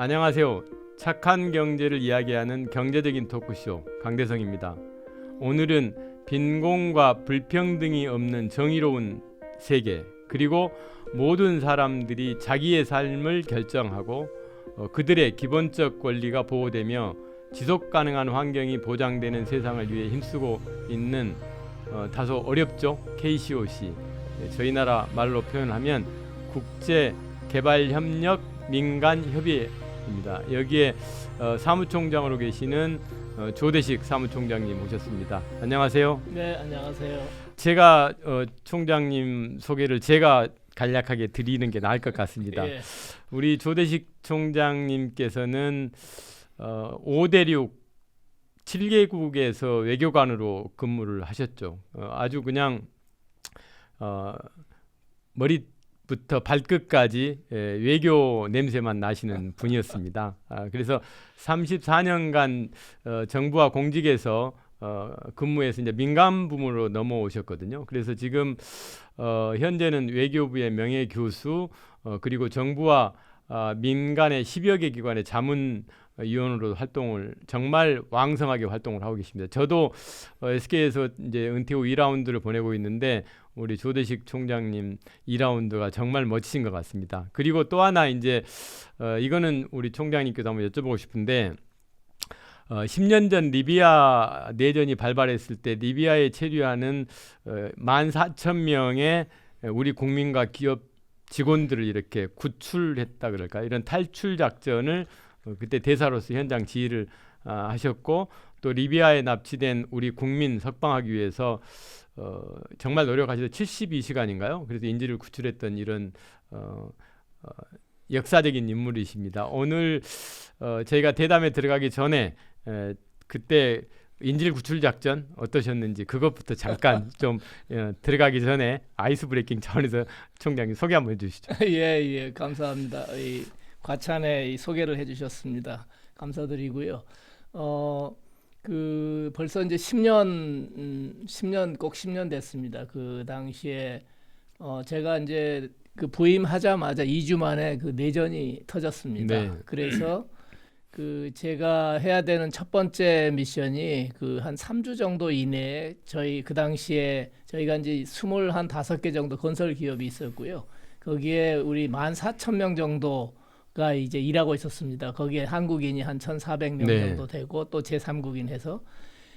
안녕하세요. 착한 경제를 이야기하는 경제적인 토크쇼 강대성입니다. 오늘은 빈곤과 불평등이 없는 정의로운 세계, 그리고 모든 사람들이 자기의 삶을 결정하고 그들의 기본적 권리가 보호되며 지속 가능한 환경이 보장되는 세상을 위해 힘쓰고 있는 다소 어렵죠? KCOC, 저희 나라 말로 표현하면 국제개발협력 민간협의회입니다. 여기에 사무총장으로 계시는 조대식 사무총장님 모셨습니다. 안녕하세요. 네, 안녕하세요. 제가 총장님 소개를 제가 간략하게 드리는 게 나을 것 같습니다. 예. 우리 조대식 총장님께서는 5대륙 7개국에서 외교관으로 근무를 하셨죠. 아주 그냥 머리부터 발끝까지 외교 냄새만 나시는 분이었습니다. 그래서 34년간 정부와 공직에서 근무해서 이제 민간 부문으로 넘어오셨거든요. 그래서 지금 현재는 외교부의 명예교수, 그리고 정부와 민간의 10여 개 기관의 자문위원으로 활동을 정말 왕성하게 활동을 하고 계십니다. 저도 SK에서 이제 은퇴 후 2라운드를 보내고 있는데 우리 조대식 총장님 2라운드가 정말 멋지신 것 같습니다. 그리고 또 하나 이제 이거는 우리 총장님께도 한번 여쭤보고 싶은데 10년 전 리비아 내전이 발발했을 때 리비아에 체류하는 14,000명의 우리 국민과 기업 직원들을 이렇게 구출했다 그럴까, 이런 탈출 작전을 그때 대사로서 현장 지휘를 하셨고, 또 리비아에 납치된 우리 국민 석방하기 위해서 정말 노력하셔서 72시간인가요? 그래서 인질을 구출했던 이런 역사적인 인물이십니다. 오늘 저희가 대담에 들어가기 전에 그때 인질 구출 작전 어떠셨는지 그것부터 잠깐 좀 들어가기 전에 아이스 브레이킹 차원에서 총장님 소개 한번 해주시죠. 예, 감사합니다. 이 과찬에 소개를 해주셨습니다. 감사드리고요. 그 벌써 이제 10년 꼭 10년 됐습니다. 그 당시에 제가 이제 그 부임하자마자 2주 만에 그 내전이 터졌습니다. 네. 그래서 그 제가 해야 되는 첫 번째 미션이 그 한 3주 정도 이내에 저희 그 당시에 저희가 이제 25개 정도 건설 기업이 있었고요. 거기에 우리 14,000명 정도가 이제 일하고 있었습니다. 거기에 한국인이 한 1,400명 네. 정도 되고 또 제3국인 해서,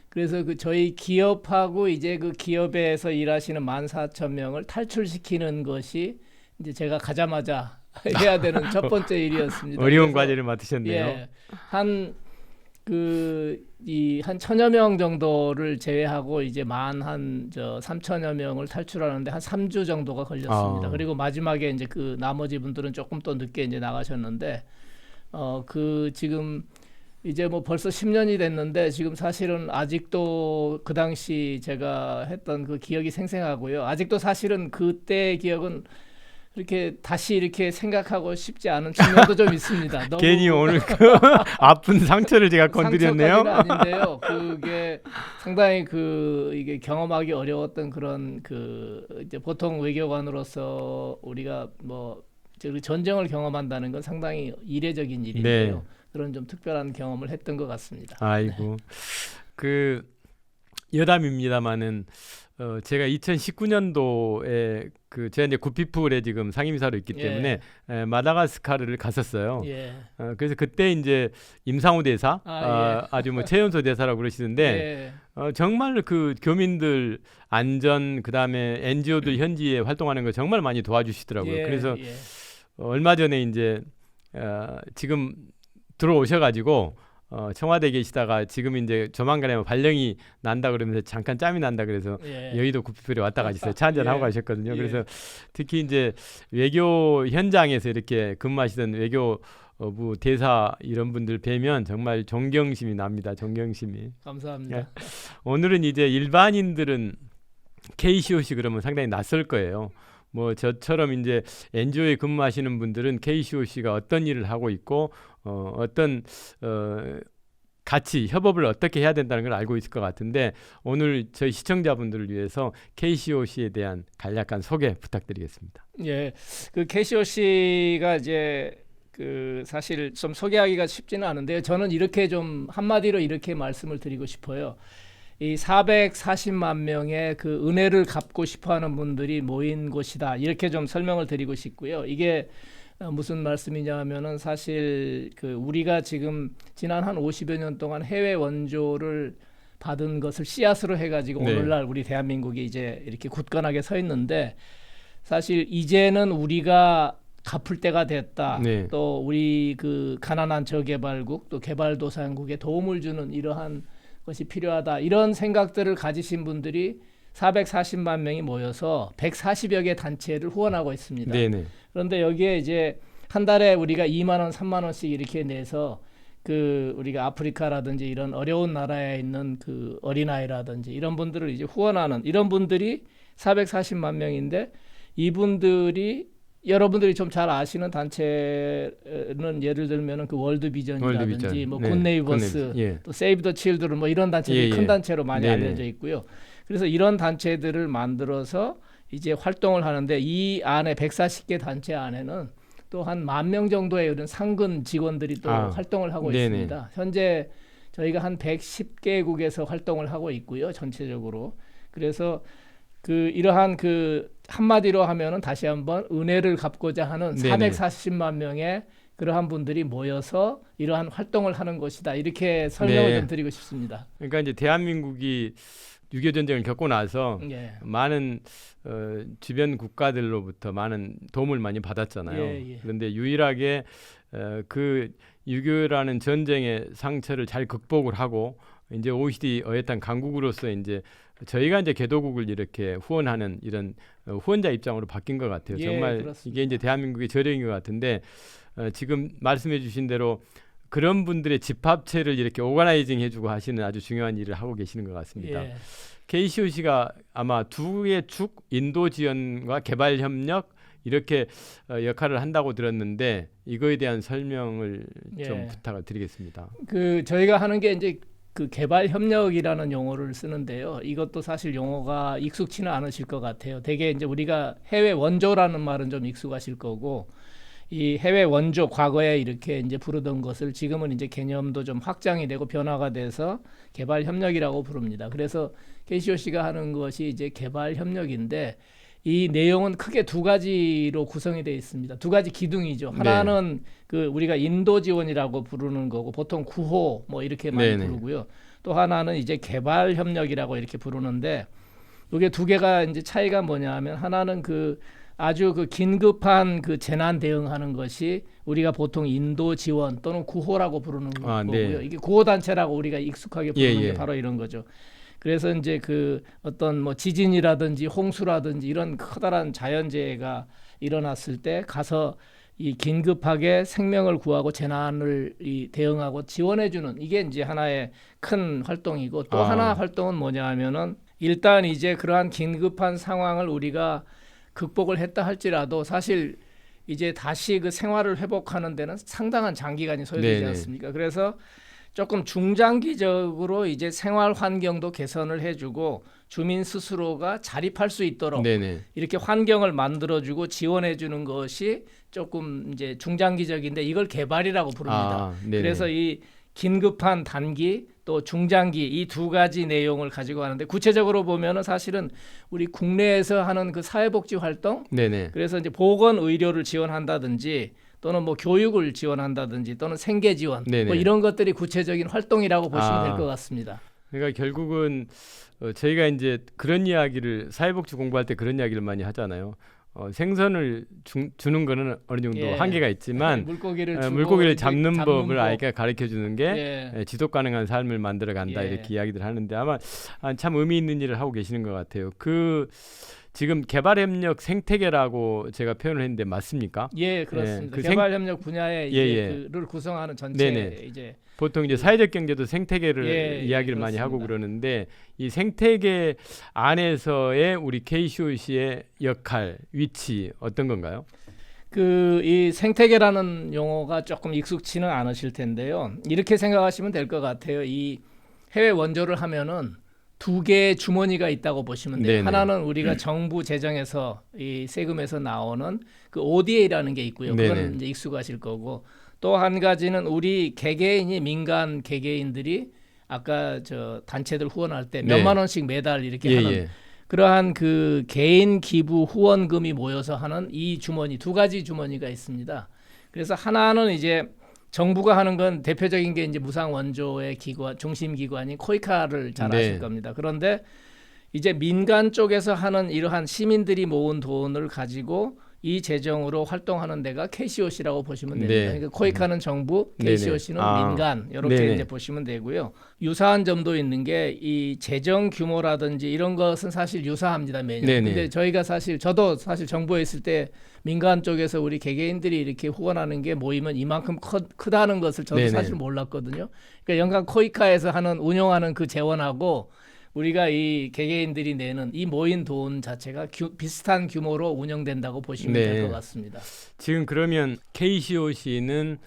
그래서 그 저희 기업하고 이제 그 기업에서 일하시는 14,000명을 탈출시키는 것이 이제 제가 가자마자 해야 되는 첫 번째 일이었습니다. 어려운 과제를 맡으셨네요. 예, 한 1,000여 명 정도를 제외하고 이제 한 3,000여 명을 탈출하는데 한 3주 정도가 걸렸습니다. 그리고 마지막에 이제 그 나머지 분들은 조금 또 늦게 이제 나가셨는데 그 지금 이제 뭐 벌써 10년이 됐는데 지금 사실은 아직도 그 당시 제가 했던 그 기억이 생생하고요. 아직도 사실은 그때 기억은 이렇게 다시 이렇게 생각하고 싶지 않은 측면도 좀 있습니다. 너무 괜히 오늘 그 아픈 상처를 제가 건드렸네요. 상처까지는 아닌데요. 그게 상당히 이게 경험하기 어려웠던 그런 이제 보통 외교관으로서 우리가 뭐 전쟁을 경험한다는 건 상당히 이례적인 일인데요. 네. 그런 좀 특별한 경험을 했던 것 같습니다. 아이고, 그 여담입니다만은 제가 2019년도에 제가 이제 구피풀에 지금 상임이사로 있기 때문에 마다가스카르를 갔었어요. 예. 그래서 그때 이제 임상우 대사, 예. 아주 뭐 최연소 대사라고 그러시는데 정말 그 교민들 안전, 그다음에 NGO들 현지에 활동하는 거 정말 많이 도와주시더라고요. 그래서 얼마 전에 이제 지금 들어오셔가지고 청와대에 계시다가 지금 이제 조만간에 발령이 난다 그러면서 잠깐 짬이 난다 그래서 여의도 구피풀에 왔다 가셨어요. 차 한잔 하고 가셨거든요. 그래서 특히 이제 외교 현장에서 이렇게 근무하시던 외교부 대사 이런 분들 뵈면 정말 존경심이 납니다. 존경심이. 감사합니다. 오늘은 이제 일반인들은 KCOC 그러면 상당히 낯설 거예요. 뭐 저처럼 이제 NGO에 근무하시는 분들은 KCOC가 어떤 일을 하고 있고 어떤 같이 협업을 어떻게 해야 된다는 걸 알고 있을 것 같은데, 오늘 저희 시청자분들을 위해서 KCOC에 대한 간략한 소개 부탁드리겠습니다. 예, 그 KCOC가 이제 그 사실 좀 소개하기가 쉽지는 않은데요. 저는 이렇게 좀 한마디로 이렇게 말씀을 드리고 싶어요. 이 440만 명의 그 은혜를 갚고 싶어하는 분들이 모인 곳이다. 이렇게 좀 설명을 드리고 싶고요. 이게 무슨 말씀이냐 하면은 사실 그 우리가 지금 지난 한 50여 년 동안 해외 원조를 받은 것을 씨앗으로 해가지고 네. 오늘날 우리 대한민국이 이제 이렇게 굳건하게 서 있는데 사실 이제는 우리가 갚을 때가 됐다. 네. 또 우리 그 가난한 저개발국 또 개발도상국에 도움을 주는 이러한 것이 필요하다. 이런 생각들을 가지신 분들이 440만 명이 모여서 140여 개 단체를 후원하고 있습니다. 네네. 그런데 여기에 이제 한 달에 우리가 2만 원, 3만 원씩 이렇게 내서 그 우리가 아프리카라든지 이런 어려운 나라에 있는 그 어린아이라든지 이런 분들을 이제 후원하는 이런 분들이 440만 명인데 이분들이 여러분들이 좀 잘 아시는 단체는 예를 들면은 그 월드비전이라든지 월드비전. 뭐 네. 굿네이버스 굿네이버스. 예. 또 세이브 더 칠드런 뭐 이런 단체들이 예, 예. 큰 단체로 많이 네네. 알려져 있고요. 그래서 이런 단체들을 만들어서 이제 활동을 하는데 이 안에 140개 단체 안에는 또 한 10,000명 정도의 이런 상근 직원들이 또 활동을 하고 네네. 있습니다. 현재 저희가 한 110개국에서 활동을 하고 있고요. 전체적으로. 그래서 그 이러한 그 한마디로 하면은 다시 한번 은혜를 갚고자 하는 네네. 440만 명의 그러한 분들이 모여서 이러한 활동을 하는 것이다. 이렇게 설명을 네. 좀 드리고 싶습니다. 그러니까 이제 대한민국이 6.25 전쟁을 겪고 나서 예. 많은 주변 국가들로부터 많은 도움을 많이 받았잖아요. 예, 예. 그런데 유일하게 그 6.25라는 전쟁의 상처를 잘 극복을 하고 이제 OECD 어엿한 강국으로서 이제 저희가 이제 개도국을 이렇게 후원하는 이런 후원자 입장으로 바뀐 것 같아요. 예, 정말 그렇습니다. 이게 이제 대한민국의 저력인 것 같은데 지금 말씀해주신 대로 그런 분들의 집합체를 이렇게 오가나이징 해주고 하시는 아주 중요한 일을 하고 계시는 것 같습니다. 예. KCOC가 아마 두 개의 축, 인도 지원과 개발 협력 이렇게 역할을 한다고 들었는데 이거에 대한 설명을 좀 예. 부탁을 드리겠습니다. 그 저희가 하는 게 이제 그 개발 협력이라는 용어를 쓰는데요. 이것도 사실 용어가 익숙치는 않으실 것 같아요. 되게 이제 우리가 해외 원조라는 말은 좀 익숙하실 거고 이 해외 원조 과거에 이렇게 이제 부르던 것을 지금은 이제 개념도 좀 확장이 되고 변화가 돼서 개발 협력이라고 부릅니다. 그래서 KCOC가 하는 것이 이제 개발 협력인데 이 내용은 크게 두 가지로 구성이 되어 있습니다. 두 가지 기둥이죠. 하나는 그 우리가 인도 지원이라고 부르는 거고 보통 구호 뭐 이렇게 많이 네네. 부르고요. 또 하나는 이제 개발 협력이라고 이렇게 부르는데 이게 두 개가 이제 차이가 뭐냐하면 하나는 그 아주 그 긴급한 그 재난 대응하는 것이 우리가 보통 인도 지원 또는 구호라고 부르는 거고요. 네. 이게 구호 단체라고 우리가 익숙하게 부르는 예. 게 바로 이런 거죠. 그래서 이제 그 어떤 뭐 지진이라든지 홍수라든지 이런 커다란 자연재해가 일어났을 때 가서 이 긴급하게 생명을 구하고 재난을 이 대응하고 지원해주는 이게 이제 하나의 큰 활동이고 또 하나 활동은 뭐냐 하면은 일단 이제 그러한 긴급한 상황을 우리가 극복을 했다 할지라도 사실 이제 다시 그 생활을 회복하는 데는 상당한 장기간이 소요되지 네네. 않습니까? 그래서 조금 중장기적으로 이제 생활 환경도 개선을 해주고 주민 스스로가 자립할 수 있도록 네네. 이렇게 환경을 만들어주고 지원해주는 것이 조금 이제 중장기적인데 이걸 개발이라고 부릅니다. 네네. 그래서 이 긴급한 단기 또 중장기 이 두 가지 내용을 가지고 하는데 구체적으로 보면은 사실은 우리 국내에서 하는 그 사회복지 활동 네네. 그래서 이제 보건 의료를 지원한다든지 또는 뭐 교육을 지원한다든지 또는 생계 지원 네네. 뭐 이런 것들이 구체적인 활동이라고 보시면 될 아. 것 같습니다. 그러니까 결국은 저희가 이제 그런 이야기를 사회복지 공부할 때 그런 이야기를 많이 하잖아요. 생선을 주는 거는 어느 정도 예. 한계가 있지만 물고기를 주고 물고기를 이제 잡는 법을 법. 아이가 가르쳐 주는 게 예. 지속 가능한 삶을 만들어 간다 예. 이렇게 이야기들 하는데 아마 참 의미 있는 일을 하고 계시는 것 같아요. 그 지금 개발협력 생태계라고 제가 표현을 했는데 맞습니까? 예, 그렇습니다. 예, 그 개발협력 분야에 이제 예. 그를 구성하는 전체 네네. 이제 보통 이제 사회적 경제도 생태계를 예, 이야기를 예, 많이 하고 그렇습니다. 그러는데 이 생태계 안에서의 우리 KCOC의 역할, 위치 어떤 건가요? 그 이 생태계라는 용어가 조금 익숙치는 않으실 텐데요. 이렇게 생각하시면 될 것 같아요. 이 해외 원조를 하면은 두 개의 주머니가 있다고 보시면 돼요. 네네. 하나는 우리가 정부 재정에서 이 세금에서 나오는 그 ODA라는 게 있고요. 네네. 그건 이제 익숙하실 거고 또 한 가지는 우리 개개인이 민간 개개인들이 아까 저 단체들 후원할 때 네. 몇만 원씩 매달 이렇게 예, 하는 예. 그러한 그 개인 기부 후원금이 모여서 하는 이 주머니 두 가지 주머니가 있습니다. 그래서 하나는 이제 정부가 하는 건 대표적인 게 이제 무상 원조의 기관 중심 기관인 코이카를 잘 아실 네. 겁니다. 그런데 이제 민간 쪽에서 하는 이러한 시민들이 모은 돈을 가지고 이 재정으로 활동하는 데가 KCOC라고 보시면 됩니다. 네. 그러니까 코이카는 정부, 네네. KCOC는 아. 민간 이렇게 네네. 이제 보시면 되고요. 유사한 점도 있는 게 이 재정 규모라든지 이런 것은 사실 유사합니다 매년. 네네. 근데 저희가 저도 사실 정부에 있을 때 민간 쪽에서 우리 개개인들이 이렇게 후원하는 게 모이면 이만큼 크다는 것을 저도 네네. 사실 몰랐거든요. 그러니까 연간 코이카에서 운영하는 그 재원하고 우리가 이 개개인들이 내는 이 모인 돈 자체가 비슷한 규모로 운영된다고 보시면 네. 될 것 같습니다. 지금 그러면 KCOC는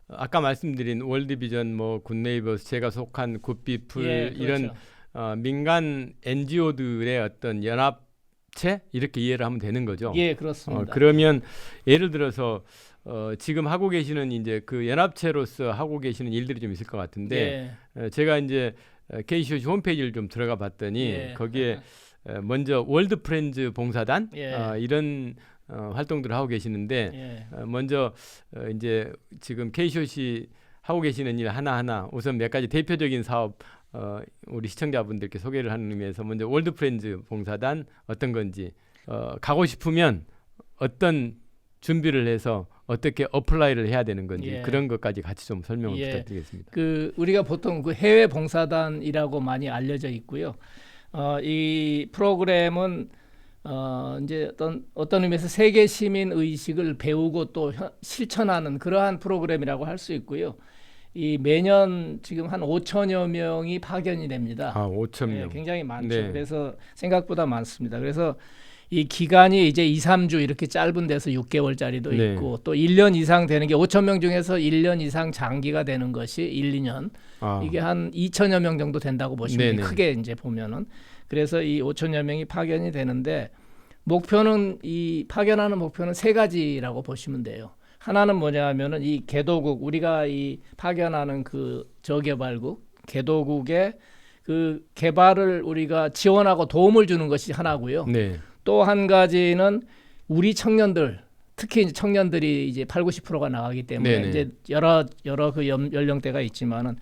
아까 말씀드린 월드비전, 뭐 굿네이버스, 제가 속한 굿피플 예, 그렇죠. 이런 민간 NGO들의 어떤 연합체 이렇게 이해를 하면 되는 거죠. 예, 그렇습니다. 그러면 예를 들어서 지금 하고 계시는 이제 그 연합체로서 하고 계시는 일들이 좀 있을 것 같은데 제가 이제 KCOC 홈페이지를 좀 들어가 봤더니 예. 거기에 먼저 월드 프렌즈 봉사단 예. 이런 활동들을 하고 계시는데 예. 먼저 이제 지금 KCOC 하고 계시는 일 하나하나 우선 몇 가지 대표적인 사업 우리 시청자분들께 소개를 하는 의미에서 먼저 월드 프렌즈 봉사단 어떤 건지 가고 싶으면 어떤 준비를 해서 어떻게 어플라이를 해야 되는 건지 예. 그런 것까지 같이 좀 설명을 예. 부탁드리겠습니다. 그 우리가 보통 그 해외 봉사단이라고 많이 알려져 있고요. 이 프로그램은 이제 어떤 의미에서 세계 시민 의식을 배우고 또 실천하는 그러한 프로그램이라고 할 수 있고요. 이 매년 지금 한 5천여 명이 파견이 됩니다. 5천 명. 굉장히 많죠. 네. 그래서 생각보다 많습니다. 그래서 이 기간이 이제 2, 3주 이렇게 짧은 데서 6개월짜리도 네. 있고 또 1년 이상 되는 게 5천 명 중에서 1년 이상 장기가 되는 것이 1, 2년. 이게 한 2천여 명 정도 된다고 보시면 네네. 크게 이제 보면은 그래서 이 5천여 명이 파견이 되는데 목표는 이 파견하는 목표는 세 가지라고 보시면 돼요. 하나는 뭐냐면은 이 개도국 우리가 이 파견하는 그 저개발국 개도국의 그 개발을 우리가 지원하고 도움을 주는 것이 하나고요. 네. 또 한 가지는 우리 청년들 특히 이제 청년들이 이제 8, 90%가 나가기 때문에 네네. 이제 여러 그 연령대가 있지만은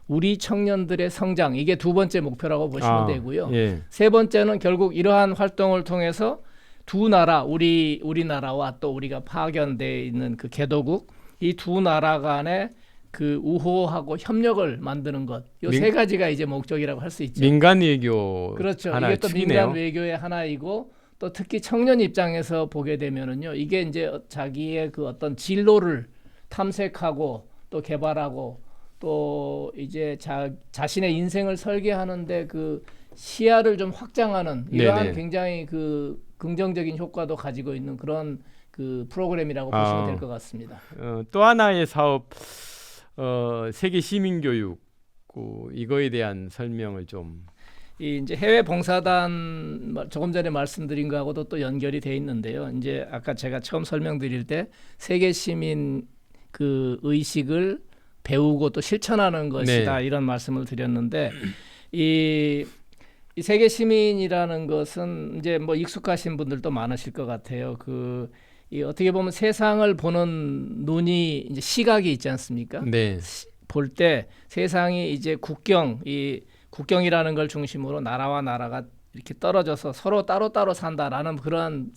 우리 청년들의 성장 이게 두 번째 목표라고 보시면 되고요. 예. 세 번째는 결국 이러한 활동을 통해서 두 나라 우리나라와 또 우리가 파견돼 있는 그 개도국 이 두 나라 간의 그 우호하고 협력을 만드는 것. 이 세 가지가 이제 목적이라고 할 수 있죠. 민간 외교 그렇죠. 하나의 이게 또 축이네요. 민간 외교의 하나이고 또 특히 청년 입장에서 보게 되면은요. 이게 이제 자기의 그 어떤 진로를 탐색하고 또 개발하고 또 이제 자신의 인생을 설계하는데 그 시야를 좀 확장하는 이러한 네네. 굉장히 그 긍정적인 효과도 가지고 있는 그런 그 프로그램이라고 보시면 될 것 같습니다. 또 하나의 사업 세계 시민교육 이거에 대한 설명을 좀. 이 이제 해외 봉사단 조금 전에 말씀드린 거하고도 또 연결이 돼 있는데요. 이제 아까 제가 처음 설명드릴 때 세계 시민 그 의식을 배우고 또 실천하는 것이다 이런 말씀을 드렸는데 이 세계 시민이라는 것은 이제 뭐 익숙하신 분들도 많으실 것 같아요. 이 어떻게 보면 세상을 보는 눈이 이제 시각이 있지 않습니까? 네. 볼 때 세상이 이제 국경이라는 걸 중심으로 나라와 나라가 이렇게 떨어져서 서로 따로따로 산다라는 그러한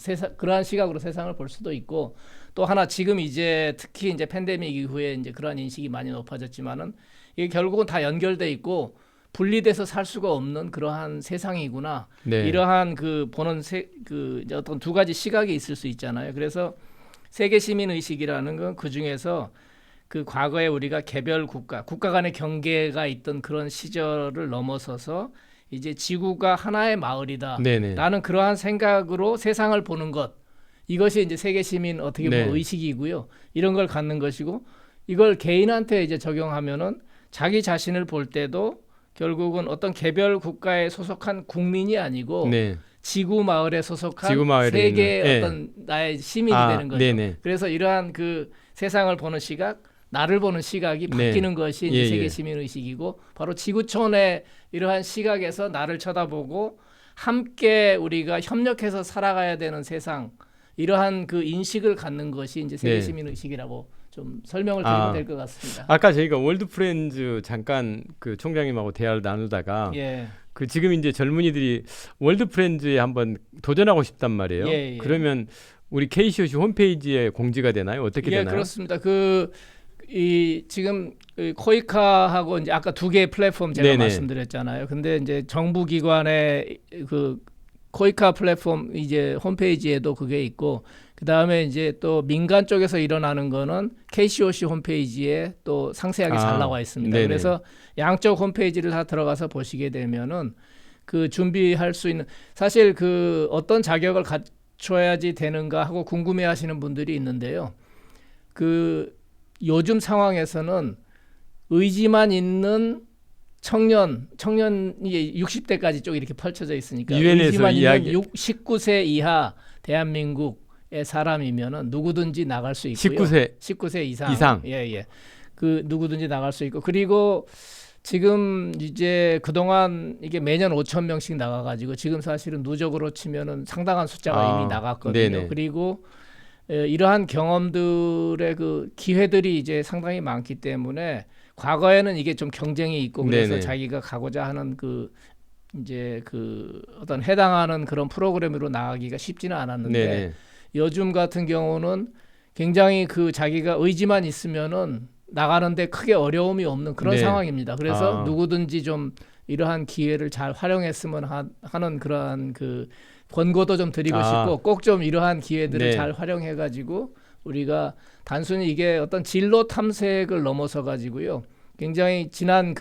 시각으로 세상을 볼 수도 있고 또 하나 지금 이제 특히 이제 팬데믹 이후에 이제 그러한 인식이 많이 높아졌지만은 이게 결국은 다 연결돼 있고 분리돼서 살 수가 없는 그러한 세상이구나. 네. 이러한 그 보는 이제 어떤 두 가지 시각이 있을 수 있잖아요. 그래서 세계 시민 의식이라는 건 그 중에서 그 과거에 우리가 개별 국가 간의 경계가 있던 그런 시절을 넘어서서 이제 지구가 하나의 마을이다. 네네. 라는 그러한 생각으로 세상을 보는 것. 이것이 이제 세계 시민 어떻게 보면 의식이고요. 이런 걸 갖는 것이고 이걸 개인한테 이제 적용하면은 자기 자신을 볼 때도 결국은 어떤 개별 국가에 소속한 국민이 아니고 네. 지구 마을에 소속한 지구 마을에 세계의 있는, 어떤 나의 시민이 되는 거죠. 네네. 그래서 이러한 그 세상을 보는 시각, 나를 보는 시각이 바뀌는 것이 이제 예, 세계 예. 시민 의식이고 바로 지구촌의 이러한 시각에서 나를 쳐다보고 함께 우리가 협력해서 살아가야 되는 세상, 이러한 그 인식을 갖는 것이 이제 세계 네. 시민 의식이라고 좀 설명을 드리면 될 것 같습니다. 아까 저희가 월드 프렌즈 잠깐 그 총장님하고 대화를 나누다가 예. 그 지금 이제 젊은이들이 월드 프렌즈에 한번 도전하고 싶단 말이에요. 예, 예. 그러면 우리 KCOC 홈페이지에 공지가 되나요? 어떻게 예, 되나요? 그렇습니다. 지금 코이카하고 이제 아까 두 개의 플랫폼 제가 네네. 말씀드렸잖아요. 근데 이제 정부 기관의 그 코이카 플랫폼 이제 홈페이지에도 그게 있고, 그 다음에 이제 또 민간 쪽에서 일어나는 거는 KCOC 홈페이지에 또 상세하게 잘 나와 있습니다. 네네. 그래서 양쪽 홈페이지를 다 들어가서 보시게 되면은 그 준비할 수 있는, 사실 그 어떤 자격을 갖춰야지 되는가 하고 궁금해하시는 분들이 있는데요. 그 요즘 상황에서는 의지만 있는 청년이 60대까지 쭉 이렇게 펼쳐져 있으니까 유엔에서 의지만 이야기- 있는 19세 이하 대한민국의 사람이면은 누구든지 나갈 수 있고요. 19세 이상. 예. 그 누구든지 나갈 수 있고, 그리고 지금 이제 그동안 이게 매년 5천 명씩 나가가지고 지금 사실은 누적으로 치면은 상당한 숫자가 이미 나갔거든요. 네네. 그리고 이러한 경험들의 그 기회들이 이제 상당히 많기 때문에 과거에는 이게 좀 경쟁이 있고 그래서 네네. 자기가 가고자 하는 그 이제 그 어떤 해당하는 그런 프로그램으로 나가기가 쉽지는 않았는데 네네. 요즘 같은 경우는 굉장히 그 자기가 의지만 있으면은 나가는데 크게 어려움이 없는 그런 네. 상황입니다. 그래서 아. 누구든지 좀 이러한 기회를 잘 활용했으면 하는 그러한 그 권고도 좀 드리고 싶고, 꼭 좀 이러한 기회들을 네. 잘 활용해 가지고 우리가 단순히 이게 어떤 진로 탐색을 넘어서 가지고요. 굉장히 지난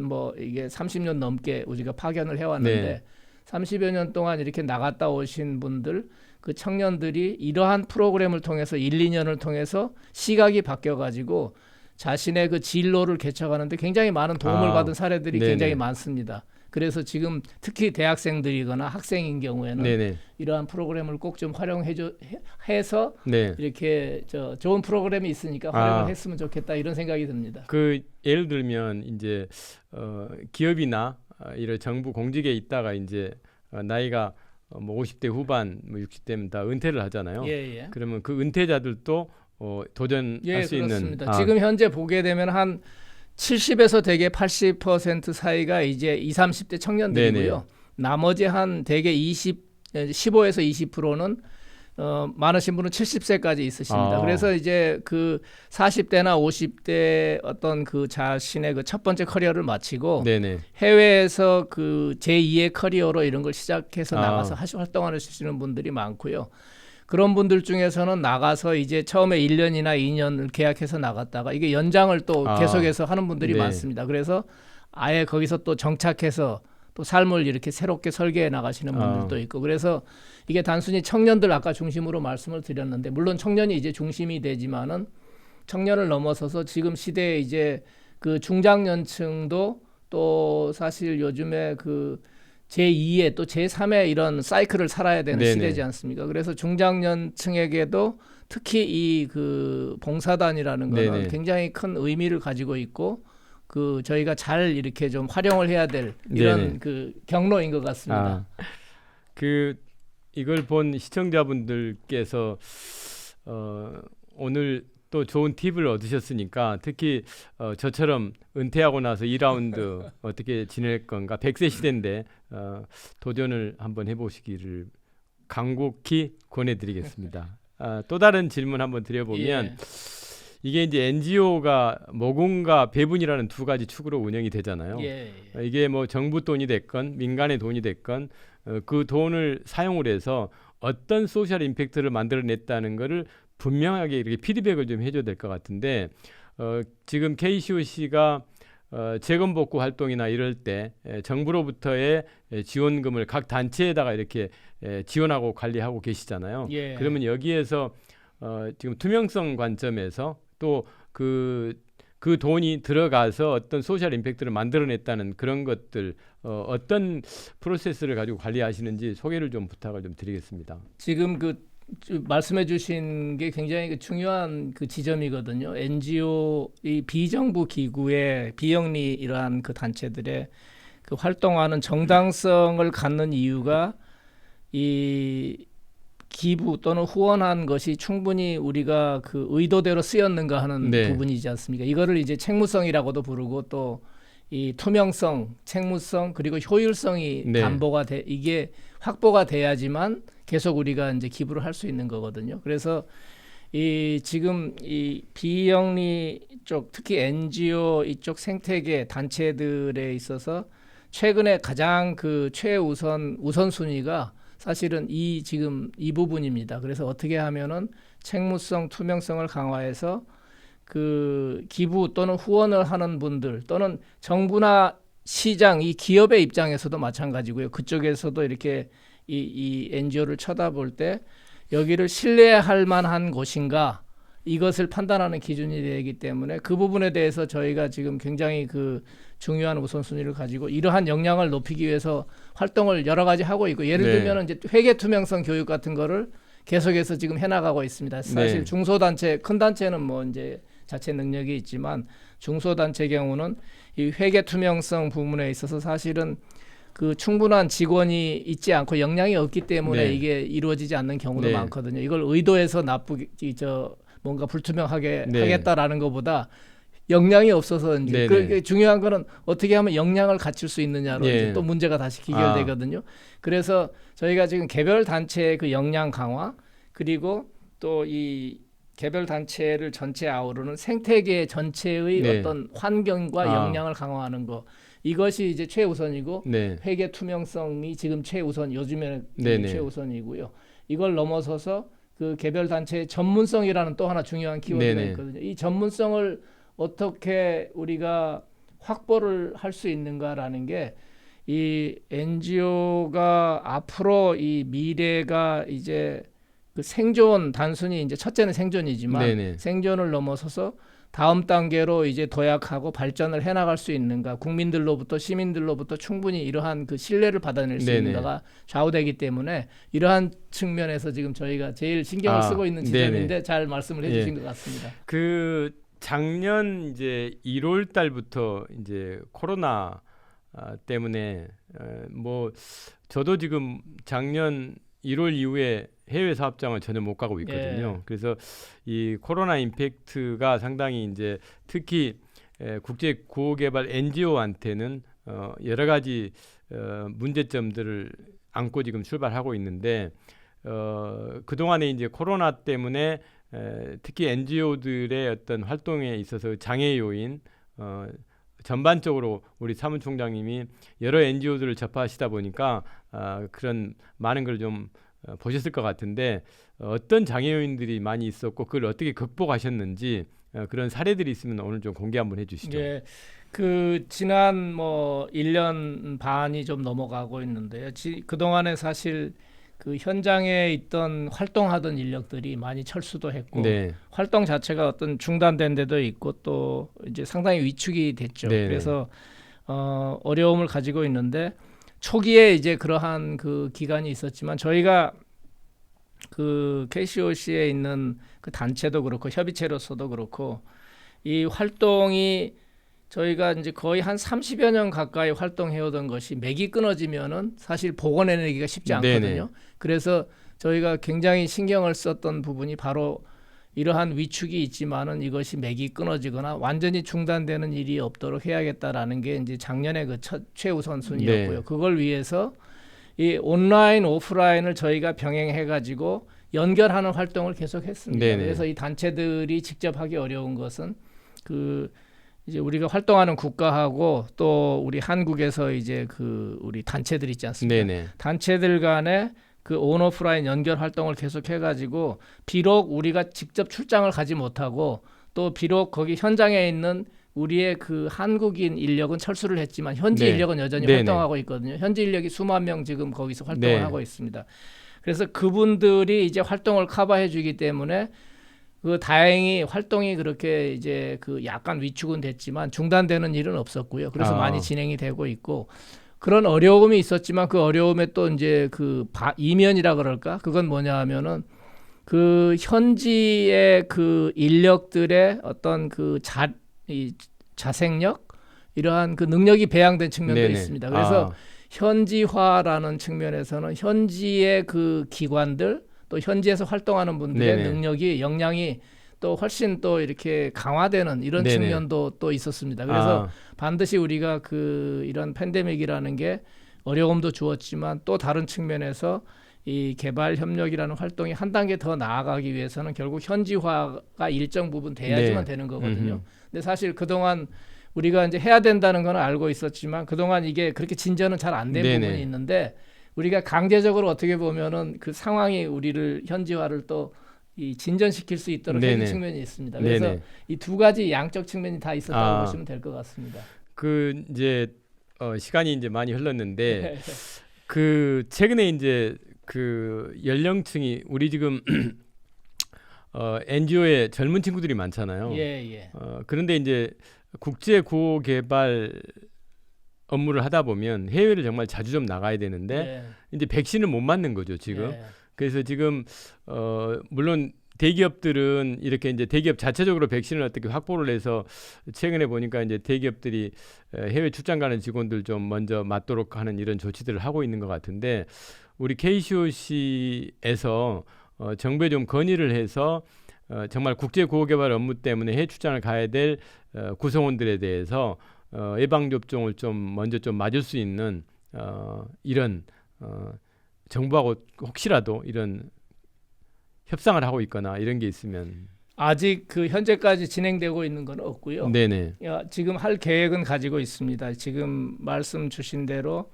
뭐 이게 30년 넘게 우리가 파견을 해왔는데 네. 30여 년 동안 이렇게 나갔다 오신 분들, 그 청년들이 이러한 프로그램을 통해서 1, 2년을 통해서 시각이 바뀌어 가지고 자신의 그 진로를 개척하는데 굉장히 많은 도움을 받은 사례들이 네네. 굉장히 많습니다. 그래서 지금 특히 대학생들이거나 학생인 경우에는 네네. 이러한 프로그램을 꼭 좀 활용해서 네. 이렇게 좋은 프로그램이 있으니까 활용을 했으면 좋겠다, 이런 생각이 듭니다. 그 예를 들면 이제 기업이나 이런 정부 공직에 있다가 이제 나이가 뭐 50대 후반, 뭐 60대면 다 은퇴를 하잖아요. 예. 그러면 그 은퇴자들도 도전할 예, 수 그렇습니다. 있는. 지금 현재 보게 되면 한 70에서 대개 80% 사이가 이제 20, 30대 청년들이고요. 네네. 나머지 한 대개 15에서 20%는 많으신 분은 70세까지 있으십니다. 그래서 이제 그 40대나 50대 어떤 그 자신의 그 첫 번째 커리어를 마치고 네네. 해외에서 그 제2의 커리어로 이런 걸 시작해서 나가서 활동하시는 분들이 많고요. 그런 분들 중에서는 나가서 이제 처음에 1년이나 2년을 계약해서 나갔다가 이게 연장을 또 계속해서 하는 분들이 네. 많습니다. 그래서 아예 거기서 또 정착해서 또 삶을 이렇게 새롭게 설계해 나가시는 분들도 있고, 그래서 이게 단순히 청년들 아까 중심으로 말씀을 드렸는데, 물론 청년이 이제 중심이 되지만은 청년을 넘어서서 지금 시대에 이제 그 중장년층도 또 사실 요즘에 그 제2의 또 제3의 이런 사이클을 살아야 되는 네네. 시대지 않습니까? 그래서 중장년층에게도 특히 이 그 봉사단이라는 거는 네네. 굉장히 큰 의미를 가지고 있고, 그 저희가 잘 이렇게 좀 활용을 해야 될 이런 네네. 그 경로인 것 같습니다. 그 이걸 본 시청자분들께서 오늘 또 좋은 팁을 얻으셨으니까 특히 저처럼 은퇴하고 나서 2라운드 어떻게 지낼 건가, 100세 시대인데 도전을 한번 해보시기를 간곡히 권해드리겠습니다. 또 다른 질문 한번 드려보면 예. 이게 이제 NGO가 모금과 배분이라는 두 가지 축으로 운영이 되잖아요. 예. 이게 뭐 정부 돈이 됐건 민간의 돈이 됐건 그 돈을 사용을 해서 어떤 소셜 임팩트를 만들어냈다는 것을 분명하게 이렇게 피드백을 좀 해줘야 될 것 같은데, 지금 KCOC가 재건복구 활동이나 이럴 때 정부로부터의 지원금을 각 단체에다가 이렇게 지원하고 관리하고 계시잖아요. 예. 그러면 여기에서 지금 투명성 관점에서 또 그 그 돈이 들어가서 어떤 소셜 임팩트를 만들어냈다는 그런 것들 어떤 프로세스를 가지고 관리하시는지 소개를 좀 부탁을 좀 드리겠습니다. 지금 말씀해주신 게 굉장히 중요한 그 지점이거든요. NGO 이 비정부 기구의 비영리 이러한 그 단체들의 그 활동하는 정당성을 갖는 이유가 이 기부 또는 후원한 것이 충분히 우리가 그 의도대로 쓰였는가 하는 네. 부분이지 않습니까? 이거를 이제 책무성이라고도 부르고 또 이 투명성, 책무성 그리고 효율성이 네. 이게 확보가 돼야지만 계속 우리가 이제 기부를 할 수 있는 거거든요. 그래서 지금 이 비영리 쪽 특히 NGO 이쪽 생태계 단체들에 있어서 최근에 가장 그 우선순위가 사실은 지금 이 부분입니다. 그래서 어떻게 하면은 책무성, 투명성을 강화해서 그 기부 또는 후원을 하는 분들 또는 정부나 시장, 이 기업의 입장에서도 마찬가지고요. 그쪽에서도 이렇게 이 NGO를 쳐다볼 때 여기를 신뢰할 만한 곳인가 이것을 판단하는 기준이 되기 때문에 그 부분에 대해서 저희가 지금 굉장히 그 중요한 우선순위를 가지고 이러한 역량을 높이기 위해서 활동을 여러 가지 하고 있고 예를 네. 들면 이제 회계 투명성 교육 같은 거를 계속해서 지금 해나가고 있습니다. 사실 네. 중소단체, 큰 단체는 뭐 이제 자체 능력이 있지만 중소단체 경우는 이 회계 투명성 부분에 있어서 사실은 그 충분한 직원이 있지 않고 역량이 없기 때문에 네. 이게 이루어지지 않는 경우도 네. 많거든요. 이걸 의도해서 뭔가 불투명하게 네. 하겠다라는 것보다 역량이 없어서 이제 네네. 그 중요한 거는 어떻게 하면 역량을 갖출 수 있느냐로 예. 이제 또 문제가 다시 기결되거든요. 그래서 저희가 지금 개별 단체의 그 역량 강화 그리고 또 이 개별 단체를 전체 아우르는 생태계 전체의 네. 어떤 환경과 역량을 강화하는 거 이것이 이제 최우선이고 네. 회계 투명성이 지금 요즘에 네네. 최우선이고요. 이걸 넘어서서 그 개별 단체의 전문성이라는 또 하나 중요한 키워드가 네네. 있거든요. 이 전문성을 어떻게 우리가 확보를 할 수 있는가라는 게 이 NGO가 앞으로 이 미래가 이제 그 생존 단순히 이제 첫째는 생존이지만 네네. 생존을 넘어서서 다음 단계로 이제 도약하고 발전을 해나갈 수 있는가 국민들로부터 시민들로부터 충분히 이러한 그 신뢰를 받아낼 수 네네. 있는가가 좌우되기 때문에 이러한 측면에서 지금 저희가 제일 신경을 쓰고 있는 지점인데 네네. 잘 말씀을 해주신 것 같습니다. 그 작년 이제 1월 달부터 이제 코로나 때문에 뭐 저도 지금 작년 1월 이후에 해외 사업장을 전혀 못 가고 있거든요. 그래서 이 코로나 임팩트가 상당히 이제 특히 국제 구호개발 NGO한테는 여러 가지 문제점들을 안고 지금 출발하고 있는데 그 동안에 이제 코로나 때문에 특히 NGO들의 어떤 활동에 있어서 장애 요인 전반적으로 우리 사무총장님이 여러 NGO들을 접하시다 보니까 그런 많은 걸 좀 보셨을 것 같은데 어떤 장애 요인들이 많이 있었고 그걸 어떻게 극복하셨는지 그런 사례들이 있으면 오늘 좀 공개 한번 해주시죠. 예, 그 지난 뭐 1년 반이 좀 넘어가고 있는데요. 그 동안에 사실 그 현장에 있던 활동하던 인력들이 많이 철수도 했고 네. 활동 자체가 어떤 중단된 데도 있고 또 이제 상당히 위축이 됐죠. 네네. 그래서 어려움을 가지고 있는데 초기에 이제 그러한 그 기간이 있었지만 저희가 그 KCOC에 있는 그 단체도 그렇고 협의체로서도 그렇고 이 활동이 저희가 이제 거의 한 30여 년 가까이 활동해오던 것이 맥이 끊어지면은 사실 복원해내기가 쉽지 않거든요. 네네. 그래서 저희가 굉장히 신경을 썼던 부분이 바로 이러한 위축이 있지만은 이것이 맥이 끊어지거나 완전히 중단되는 일이 없도록 해야겠다라는 게 이제 작년에 그 최우선순위였고요. 네. 그걸 위해서 이 온라인 오프라인을 저희가 병행해 가지고 연결하는 활동을 계속했습니다. 네네. 그래서 이 단체들이 직접 하기 어려운 것은 그 이제 우리가 활동하는 국가하고 또 우리 한국에서 이제 그 우리 단체들 있지 않습니까? 네네. 단체들 간에 그 온오프라인 연결 활동을 계속 해가지고 비록 우리가 직접 출장을 가지 못하고 또 비록 거기 현장에 있는 우리의 그 한국인 인력은 철수를 했지만 현지 네. 인력은 여전히 네네. 활동하고 있거든요. 현지 인력이 수만 명 지금 거기서 활동을 네. 하고 있습니다. 그래서 그분들이 이제 활동을 커버해 주기 때문에 그 다행히 활동이 그렇게 이제 그 약간 위축은 됐지만 중단되는 일은 없었고요. 그래서 많이 진행이 되고 있고 그런 어려움이 있었지만 그 어려움에 또 이제 그 이면이라 그럴까? 그건 뭐냐 하면은 그 현지의 그 인력들의 어떤 그 자생력 이러한 그 능력이 배양된 측면도 네네. 있습니다. 그래서 현지화라는 측면에서는 현지의 그 기관들 또 현지에서 활동하는 분들의 네네. 능력이 역량이 또 훨씬 또 이렇게 강화되는 이런 네네. 측면도 또 있었습니다. 그래서 반드시 우리가 그 이런 팬데믹이라는 게 어려움도 주었지만 또 다른 측면에서 이 개발 협력이라는 활동이 한 단계 더 나아가기 위해서는 결국 현지화가 일정 부분 돼야지만 되는 거거든요. 근데 사실 그동안 우리가 이제 해야 된다는 건 알고 있었지만 그동안 이게 그렇게 진전은 잘 안 된 부분이 있는데 우리가 강제적으로 어떻게 보면은 그 상황이 우리를 현지화를 또 이 진전시킬 수 있도록 해준 측면이 있습니다. 그래서 이 두 가지 양적 측면이 다 있었다고 보시면 될 것 같습니다. 그 이제 시간이 이제 많이 흘렀는데 그 최근에 이제 그 연령층이 우리 지금 NGO에 젊은 친구들이 많잖아요. 예. 그런데 이제 국제 구호 개발 업무를 하다 보면 해외를 정말 자주 좀 나가야 되는데 이제 백신을 못 맞는 거죠 지금. 그래서 지금 물론 대기업들은 이렇게 이제 대기업 자체적으로 백신을 어떻게 확보를 해서 최근에 보니까 이제 대기업들이 해외 출장 가는 직원들 좀 먼저 맞도록 하는 이런 조치들을 하고 있는 것 같은데 우리 KCOC에서 정부에 좀 건의를 해서 정말 국제 구호 개발 업무 때문에 해외 출장을 가야 될 구성원들에 대해서 예방 접종을 좀 먼저 좀 맞을 수 있는 이런 정부하고 혹시라도 이런 협상을 하고 있거나 이런 게 있으면 아직 그 현재까지 진행되고 있는 건 없고요. 네네. 지금 할 계획은 가지고 있습니다. 지금 말씀 주신 대로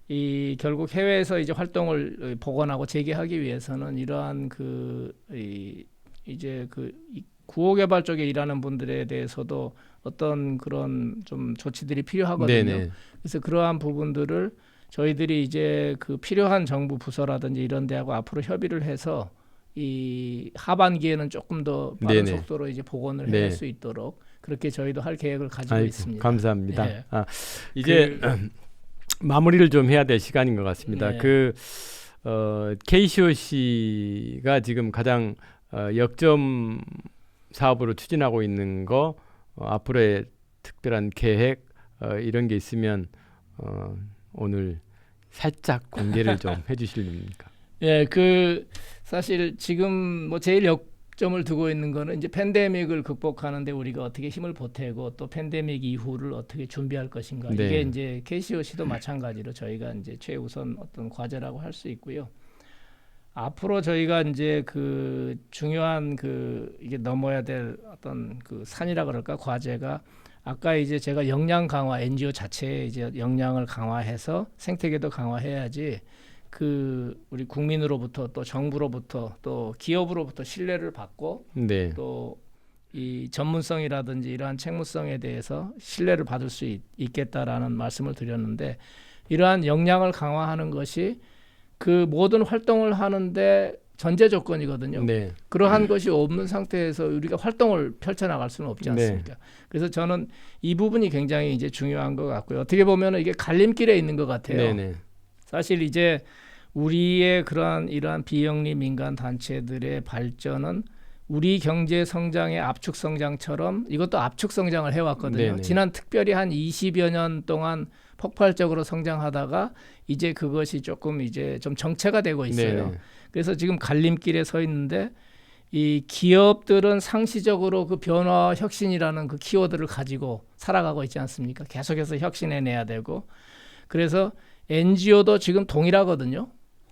이 결국 해외에서 이제 활동을 복원하고 재개하기 위해서는 이러한 이제 그 구호 개발 쪽에 일하는 분들에 대해서도 어떤 그런 좀 조치들이 필요하거든요. 네네. 그래서 그러한 부분들을 저희들이 이제 그 필요한 정부 부서라든지 이런 데하고 앞으로 협의를 해서 이 하반기에는 조금 더 빠른 속도로 이제 복원을 해낼 수 있도록 그렇게 저희도 할 계획을 가지고 있습니다. 감사합니다. 이제 마무리를 좀 해야 될 시간인 것 같습니다. KCOC가 지금 가장 역점 사업으로 추진하고 있는 거 앞으로의 특별한 계획 이런 게 있으면 오늘 살짝 공개를 좀 해주실입니까? 그 사실 지금 뭐 제일 역점을 두고 있는 거는 이제 팬데믹을 극복하는데 우리가 어떻게 힘을 보태고 또 팬데믹 이후를 어떻게 준비할 것인가. 이게 이제 KCOC도 마찬가지로 저희가 이제 최우선 어떤 과제라고 할 수 있고요. 앞으로 저희가 이제 그 중요한 그 이게 넘어야 될 어떤 그 산이라 그럴까 과제가 아까 이제 제가 역량 강화 NGO 자체에 이제 역량을 강화해서 생태계도 강화해야지 그 우리 국민으로부터 또 정부로부터 또 기업으로부터 신뢰를 받고 또 이 전문성이라든지 이러한 책무성에 대해서 신뢰를 받을 수 있겠다라는 말씀을 드렸는데 이러한 역량을 강화하는 것이 그 모든 활동을 하는데 전제 조건이거든요. 그러한 것이 없는 상태에서 우리가 활동을 펼쳐나갈 수는 없지 않습니까? 그래서 저는 이 부분이 굉장히 이제 중요한 것 같고요. 어떻게 보면 이게 갈림길에 있는 것 같아요. 사실 이제 우리의 이러한 비영리 민간 단체들의 발전은 우리 경제 성장의 압축 성장처럼 이것도 압축 성장을 해왔거든요. 지난 특별히 한 20여 년 동안 폭발적으로 성장하다가 이제 그것이 조금 이제 좀 정체가 되고 있어요. 그래서 지금 갈림길에 서 있는데 이 기업들은 상시적으로 그 변화 혁신이라는 그 키워드를 가지고 살아가고 있지 않습니까? 계속해서 혁신해내야 되고 그래서 NGO도 지금 동일하거든요.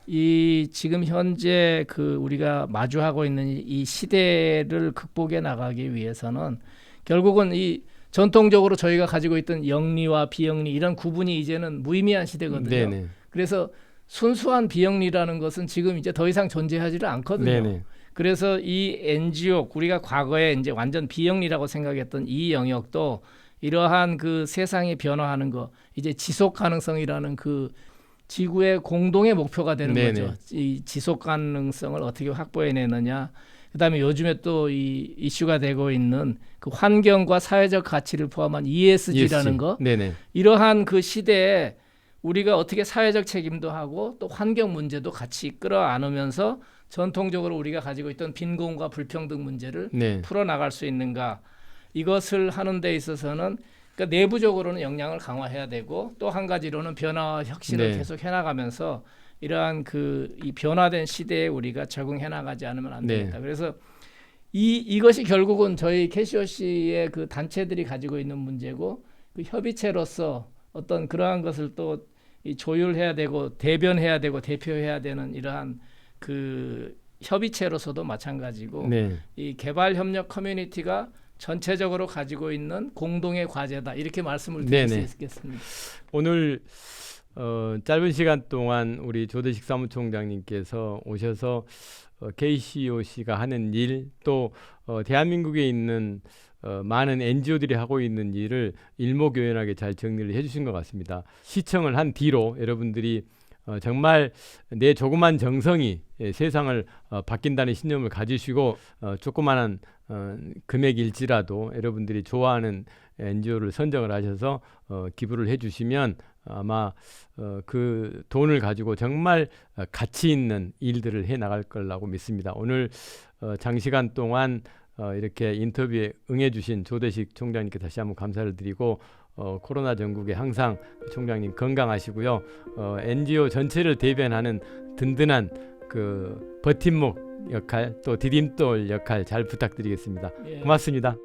이 지금 현재 그 우리가 마주하고 있는 이 시대를 극복해 나가기 위해서는 결국은 이 전통적으로 저희가 가지고 있던 영리와 비영리 이런 구분이 이제는 무의미한 시대거든요. 그래서 순수한 비영리라는 것은 지금 이제 더 이상 존재하지를 않거든요. 그래서 이 NGO 우리가 과거에 이제 완전 비영리라고 생각했던 이 영역도 이러한 그 세상이 변화하는 거 이제 지속 가능성이라는 그 지구의 공동의 목표가 되는 거죠. 이 지속 가능성을 어떻게 확보해내느냐. 그다음에 요즘에 또 이 이슈가 되고 있는 그 환경과 사회적 가치를 포함한 ESG라는 거, 네네. 이러한 그 시대에 우리가 어떻게 사회적 책임도 하고 또 환경 문제도 같이 끌어안으면서 전통적으로 우리가 가지고 있던 빈곤과 불평등 문제를 네. 풀어나갈 수 있는가, 이것을 하는 데 있어서는 그러니까 내부적으로는 역량을 강화해야 되고 또 한 가지로는 변화와 혁신을 네. 계속 해나가면서 이러한 그 이 변화된 시대에 우리가 적응해 나가지 않으면 안 네. 되겠다. 그래서 이것이 결국은 저희 캐시오씨의 그 단체들이 가지고 있는 문제고, 그 협의체로서 어떤 그러한 것을 또 이 조율해야 되고 대변해야 되고 대표해야 되는 이러한 그 협의체로서도 마찬가지고, 네. 이 개발 협력 커뮤니티가 전체적으로 가지고 있는 공동의 과제다, 이렇게 말씀을 드릴 수 네네. 있겠습니다. 오늘 짧은 시간 동안 우리 조대식 사무총장님께서 오셔서 KCOC가 하는 일, 또 대한민국에 있는 많은 NGO들이 하고 있는 일을 일목요연하게 잘 정리를 해주신 것 같습니다. 시청을 한 뒤로 여러분들이 정말 내 조그만 정성이 세상을 바뀐다는 신념을 가지시고 조그마한 금액일지라도 여러분들이 좋아하는 NGO를 선정을 하셔서 기부를 해주시면 아마 그 돈을 가지고 정말 가치 있는 일들을 해 나갈 거라고 믿습니다. 오늘 장시간 동안 이렇게 인터뷰에 응해주신 조대식 총장님께 다시 한번 감사를 드리고, 코로나 전국에 항상 총장님 건강하시고요. NGO 전체를 대변하는 든든한 그 버팀목 역할, 또 디딤돌 역할 잘 부탁드리겠습니다. 예. 고맙습니다.